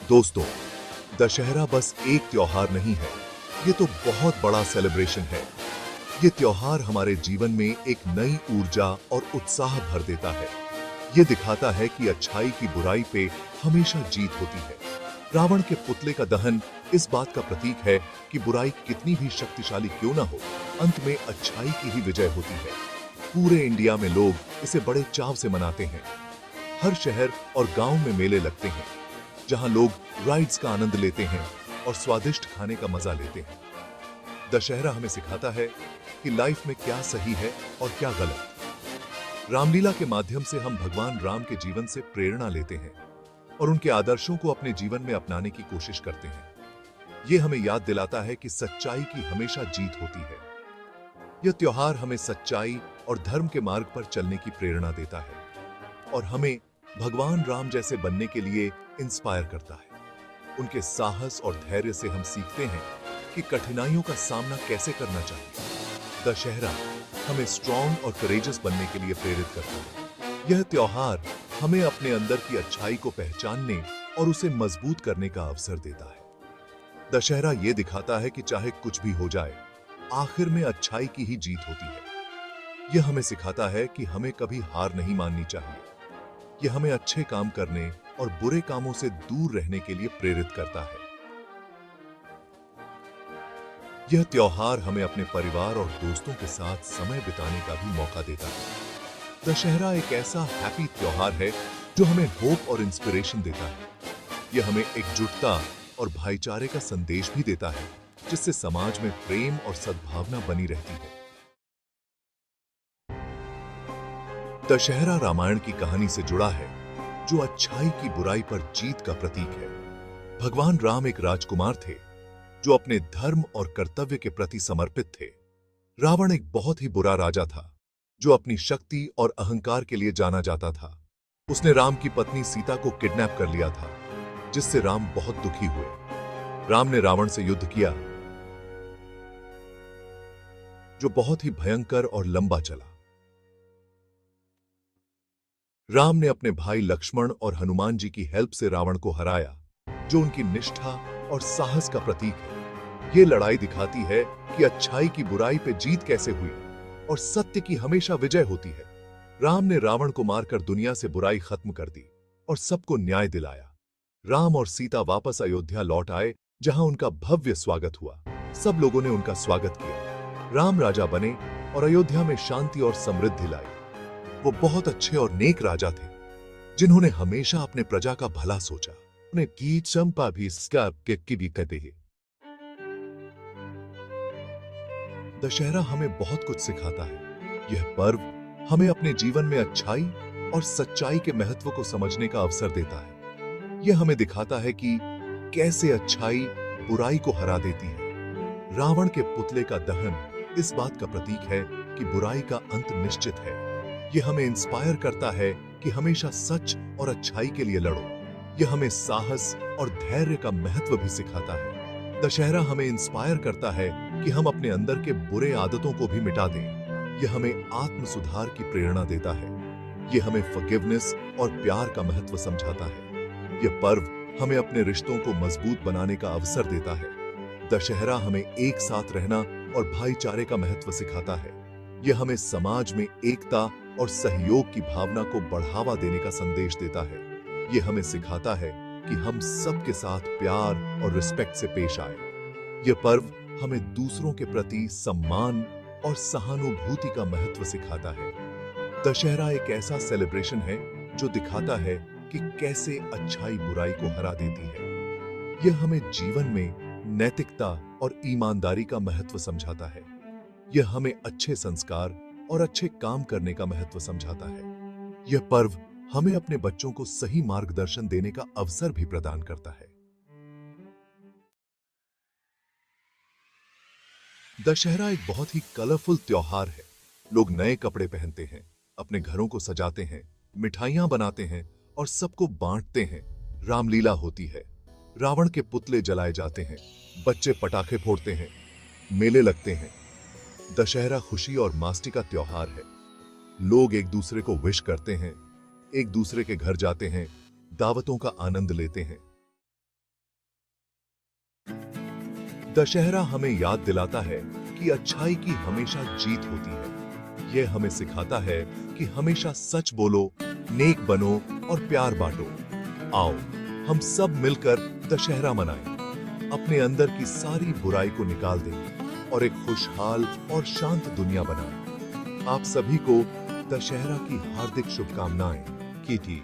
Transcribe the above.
दोस्तों, दशहरा बस एक त्योहार नहीं है, ये तो बहुत बड़ा सेलिब्रेशन है। ये त्योहार हमारे जीवन में एक नई ऊर्जा और उत्साह भर देता है। ये दिखाता है कि अच्छाई की बुराई पे हमेशा जीत होती है। रावण के पुतले का दहन इस बात का प्रतीक है कि बुराई कितनी भी शक्तिशाली क्यों ना हो, अंत में अच्छाई की ही विजय होती है। पूरे इंडिया में लोग इसे बड़े चाव से मनाते हैं। हर शहर और गांव में मेले लगते हैं, जहां लोग राइड्स का आनंद लेते हैं और स्वादिष्ट खाने का मजा लेते हैं। दशहरा हमें सिखाता है कि लाइफ में क्या सही है और क्या गलत। रामलीला के माध्यम से हम भगवान राम के जीवन से प्रेरणा लेते हैं और उनके आदर्शों को अपने जीवन में अपनाने की कोशिश करते हैं। ये हमें याद दिलाता है कि सच्चाई की हमेशा जीत होती है। यह त्योहार हमें सच्चाई और धर्म के मार्ग पर चलने की प्रेरणा देता है और हमें भगवान राम जैसे बनने के लिए इंस्पायर करता है। उनके साहस और धैर्य से हम सीखते हैं कि कठिनाइयों का सामना कैसे करना चाहिए। दशहरा हमें स्ट्रॉन्ग और करेजियस बनने के लिए प्रेरित करता है। यह त्योहार हमें अपने अंदर की अच्छाई को पहचानने और उसे मजबूत करने का अवसर देता है। दशहरा यह दिखाता है कि चाहे कुछ भी हो जाए, आखिर में अच्छाई की ही जीत होती है। यह हमें सिखाता है कि हमें कभी हार नहीं माननी चाहिए। यह हमें अच्छे काम करने और बुरे कामों से दूर रहने के लिए प्रेरित करता है। यह त्योहार हमें अपने परिवार और दोस्तों के साथ समय बिताने का भी मौका देता है। दशहरा एक ऐसा हैप्पी त्योहार है जो हमें होप और इंस्पिरेशन देता है। यह हमें एकजुटता और भाईचारे का संदेश भी देता है, जिससे समाज में प्रेम और सद्भावना बनी रहती है। दशहरा रामायण की कहानी से जुड़ा है, जो अच्छाई की बुराई पर जीत का प्रतीक है। भगवान राम एक राजकुमार थे जो अपने धर्म और कर्तव्य के प्रति समर्पित थे। रावण एक बहुत ही बुरा राजा था जो अपनी शक्ति और अहंकार के लिए जाना जाता था। उसने राम की पत्नी सीता को किडनैप कर लिया था, जिससे राम बहुत दुखी हुए। राम ने रावण से युद्ध किया, जो बहुत ही भयंकर और लंबा चला। राम ने अपने भाई लक्ष्मण और हनुमान जी की हेल्प से रावण को हराया, जो उनकी निष्ठा और साहस का प्रतीक है। ये लड़ाई दिखाती है कि अच्छाई की बुराई पे जीत कैसे हुई और सत्य की हमेशा विजय होती है। राम ने रावण को मारकर दुनिया से बुराई खत्म कर दी और सबको न्याय दिलाया। राम और सीता वापस अयोध्या लौट आए, जहां उनका भव्य स्वागत हुआ। सब लोगों ने उनका स्वागत किया। राम राजा बने और अयोध्या में शांति और समृद्धि लाई। वो बहुत अच्छे और नेक राजा थे, जिन्होंने हमेशा अपने प्रजा का भला सोचा। उन्हें की चंपा भी भी कहते हैं। दशहरा हमें बहुत कुछ सिखाता है। यह पर्व हमें अपने जीवन में अच्छाई और सच्चाई के महत्व को समझने का अवसर देता है। यह हमें दिखाता है कि कैसे अच्छाई बुराई को हरा देती है। रावण के पुतले का दहन इस बात का प्रतीक है कि बुराई का अंत निश्चित है। यह हमें इंस्पायर करता है कि हमेशा सच और अच्छाई के लिए लड़ो। यह हमें साहस और धैर्य का महत्व भी सिखाता है। दशहरा हमें इंस्पायर करता है कि हम अपने अंदर के बुरे आदतों को भी मिटा दें। यह हमें आत्म सुधार की प्रेरणा देता है। यह हमें फॉरगिवनेस और प्यार का महत्व समझाता है। यह पर्व हमें अपने रिश्तों को मजबूत बनाने का अवसर देता है। दशहरा हमें एक साथ रहना और भाईचारे का महत्व सिखाता है। यह हमें समाज में एकता और सहयोग की भावना को बढ़ावा देने का संदेश देता है। यह हमें सिखाता है कि हम सबके साथ प्यार और रिस्पेक्ट से पेश आए। यह पर्व हमें दूसरों के प्रति सम्मान और सहानुभूति का महत्व सिखाता है। दशहरा एक ऐसा सेलिब्रेशन है जो दिखाता है कि कैसे अच्छाई बुराई को हरा देती है। यह हमें जीवन में नैतिकता और ईमानदारी का महत्व समझाता है। यह हमें अच्छे संस्कार और अच्छे काम करने का महत्व समझाता है। यह पर्व हमें अपने बच्चों को सही मार्गदर्शन देने का अवसर भी प्रदान करता है। दशहरा एक बहुत ही कलरफुल त्योहार है। लोग नए कपड़े पहनते हैं, अपने घरों को सजाते हैं, मिठाइयां बनाते हैं और सबको बांटते हैं। रामलीला होती है, रावण के पुतले जलाए जाते हैं, बच्चे पटाखे फोड़ते हैं, मेले लगते हैं। दशहरा खुशी और मस्ती का त्योहार है। लोग एक दूसरे को विश करते हैं, एक दूसरे के घर जाते हैं, दावतों का आनंद लेते हैं। दशहरा हमें याद दिलाता है कि अच्छाई की हमेशा जीत होती है। यह हमें सिखाता है कि हमेशा सच बोलो, नेक बनो और प्यार बांटो। आओ हम सब मिलकर दशहरा मनाएं, अपने अंदर की सारी बुराई को निकाल दें और एक खुशहाल और शांत दुनिया बनाएं। आप सभी को दशहरा की हार्दिक शुभकामनाएं। कीटी।